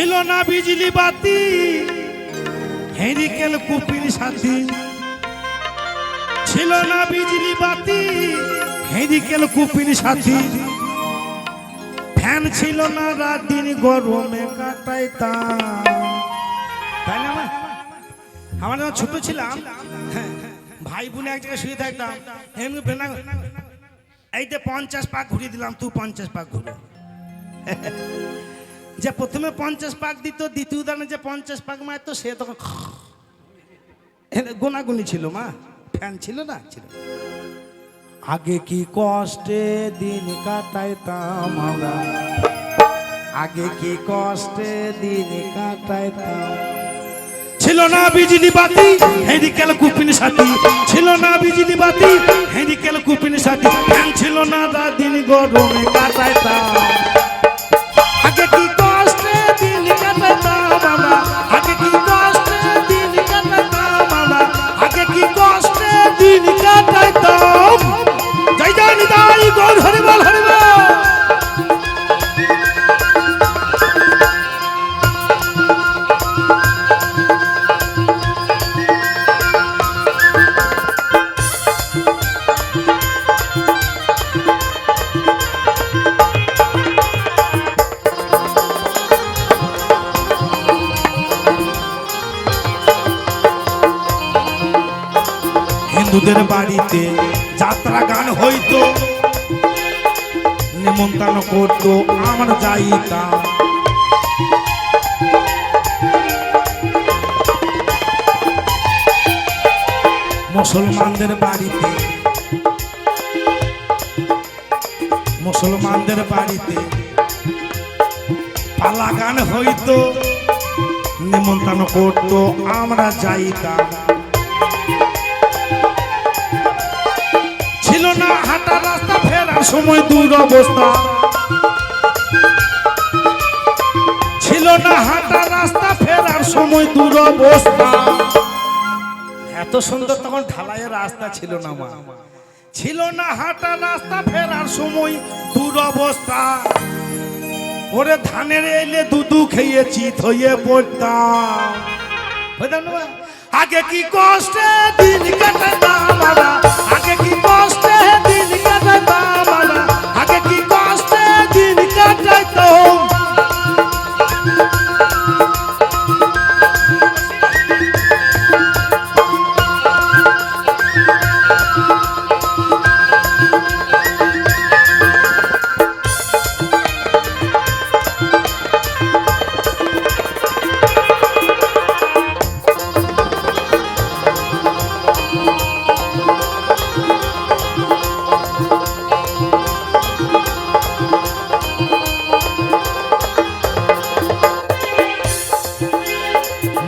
ছিল না বিজলি বাতি হেরিকেল কুপির সাথী ছিল না বিজলি বাতি হেরিকেল কুপির সাথী ফ্যান ছিল না রাত দিন গরমে কাটাইতাম তাই না আমরা যখন ছোট ছিলাম ভাই বোনে এক জায়গায় শুয়ে থাকতাম এইতে 50 পাক ঘুরিয়ে দিলাম তুই 50 পাক ঘুরে যে প্রথমে 50 পাক দিত দ্বিতীয় দানে যে 50 পাক মারতো সে তখন গোনাগুনি ছিল মা ফ্যান ছিল না ছিল আগে কি কষ্টে দিন কাটাইতাম আমরা আগে কি কষ্টে দিন কাটাইতাম ছিল না বিজলি বাতি হেরিকেল কুপির সাথী ছিল না বিজলি বাতি হেরিকেল কুপির সাথী ফ্যান ছিল না রাত দিন গরমে কাটাইতাম আগে কি কষ্টে দিন কাটাইতাম আমরা আগে কি কষ্টে দিন কাটাইতাম আমরা আগে কি কষ্টে দিন কাটাইতাম জয় জয় নিতাই গৌর হরি বল হরি বল হিন্দুদের বাড়িতে যাত্রা গান হইতো নিমন্ত্রণ করতো আমরা যাইতাম মুসলমানদের বাড়িতে পালা গান হইতো নিমন্ত্রণ করতো আমরা যাইতাম ছিল না হাঁটা রাস্তা ফেরার সময় দূর অবস্থা ছিল না হাঁটা রাস্তা ফেরার সময় দূর অবস্থা এত সুন্দর তখন ঢালাইয়ের রাস্তা ছিল না মা ছিল না হাঁটা রাস্তা ফেরার সময় দূর অবস্থা ওরে ধানের এলে দুধু খেয়ে চিত হয়ে পড়তাম আগে কি কষ্টে দিন কাটাইতাম আমরা আগে কি কষ্টে দিন কাটাইতাম আমরা আগে কি কষ্টে দিন কাটাইতাম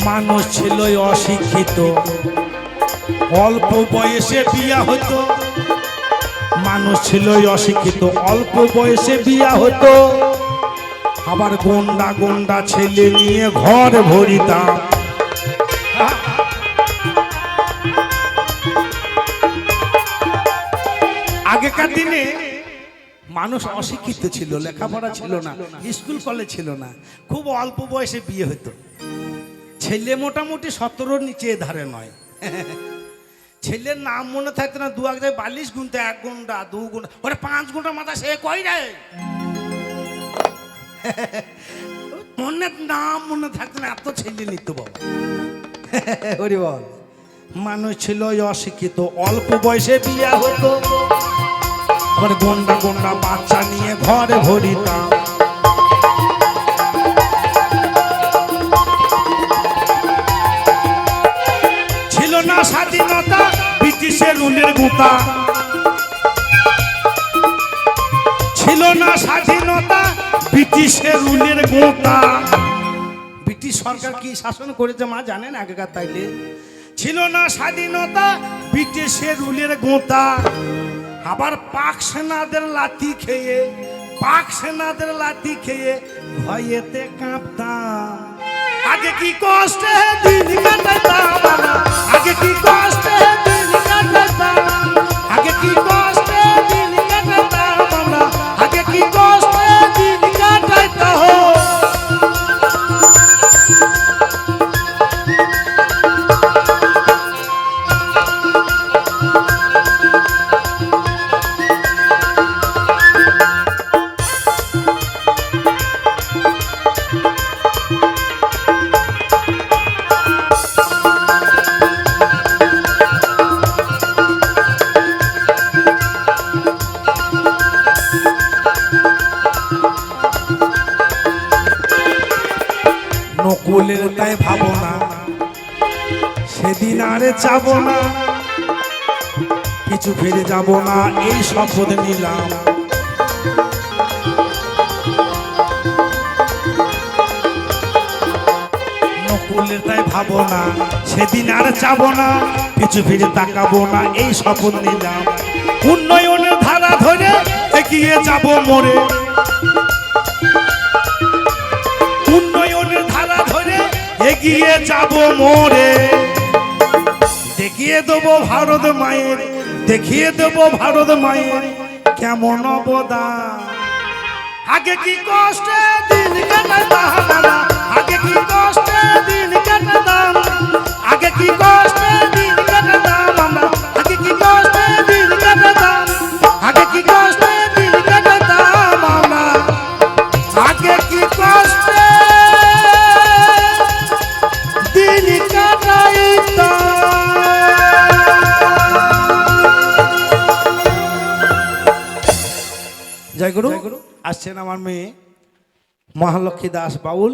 মানুষ ছিল অশিক্ষিত অল্প বয়সে বিয়া হতো মানুষ ছিল অশিক্ষিত অল্প বয়সে বিয়া হতো আবার গন্ডা গন্ডা ছেলে নিয়ে ঘর ভরিতাম আগেকার দিনে মানুষ অশিক্ষিত ছিল লেখাপড়া ছিল না স্কুল কলেজ ছিল না খুব অল্প বয়সে বিয়ে হতো ছেলে মোটামুটি 17 নিচে ধারে নয় ছেলের নাম মনে থাকতো না দু এক জায়গায় 42 গুনতে 1 ঘন্টা 2 ঘন্টা ওরে 5 ঘন্টা মাথা সে কই রে নাম মনে থাকতো না এত ছেলে নিত বাবা ওরে বল মানুষ ছিল অশিক্ষিত অল্প বয়সে বিয়ে হতো আবার গন্ডা গন্ডা বাচ্চা নিয়ে ঘরে ভরিতাম ছিল না স্বাধীনতা ব্রিটিশের রুলের গুতা ছিল না স্বাধীনতা ব্রিটিশের রুলের গোতা ব্রিটিশ সরকার কি শাসন করেছে মা জানেন আগেকার তাইলে ছিল না স্বাধীনতা ব্রিটিশের রুলের গোতা আবার পাক সেনাদের লাঠি খেয়ে ভয়েতে কাঁপতাম আগে কি কষ্টে দিন কাটাইতাম আগে কি কষ্টে দিন কাটাইতাম আগে কি কষ্টে দিন কাটাইতাম আমরা আগে কি কষ্টে দিন কাটাইতাম নকুলের তাই ভাবনা সেদিন আরে যাব না, কিছু ফিরে যাব না, এই শপথ নিলাম। নকুলের তাই ভাবনা সেদিন আর যাব না, কিছু ফিরে তাকাবো না, এই শপথ নিলাম। উন্নয়নের ধারা ধরে এগিয়ে যাব মোরে, উন্নয়নের ধারা ধরে এগিয়ে যাব মোরে। দেখিয়ে দেবো ভারত মায়ের, দেখিয়ে দেবো ভারত মায়ের কেমন অবদান। আগে কি কষ্টে দিন কাটাতাম, আগে কি কষ্টে দিন কাটাতাম, আগে কি কষ্টে দিন কাটাতাম আমরা, আগে কি কষ্টে দিন কাটাতাম, আগে কি কষ্টে দিন কাটাতাম আমরা, আগে কি কষ্টে দিন কাটাইতাম। জয় গুরু। আসছেন আমার মেয়ে মহালক্ষ্মী দাস বাউল।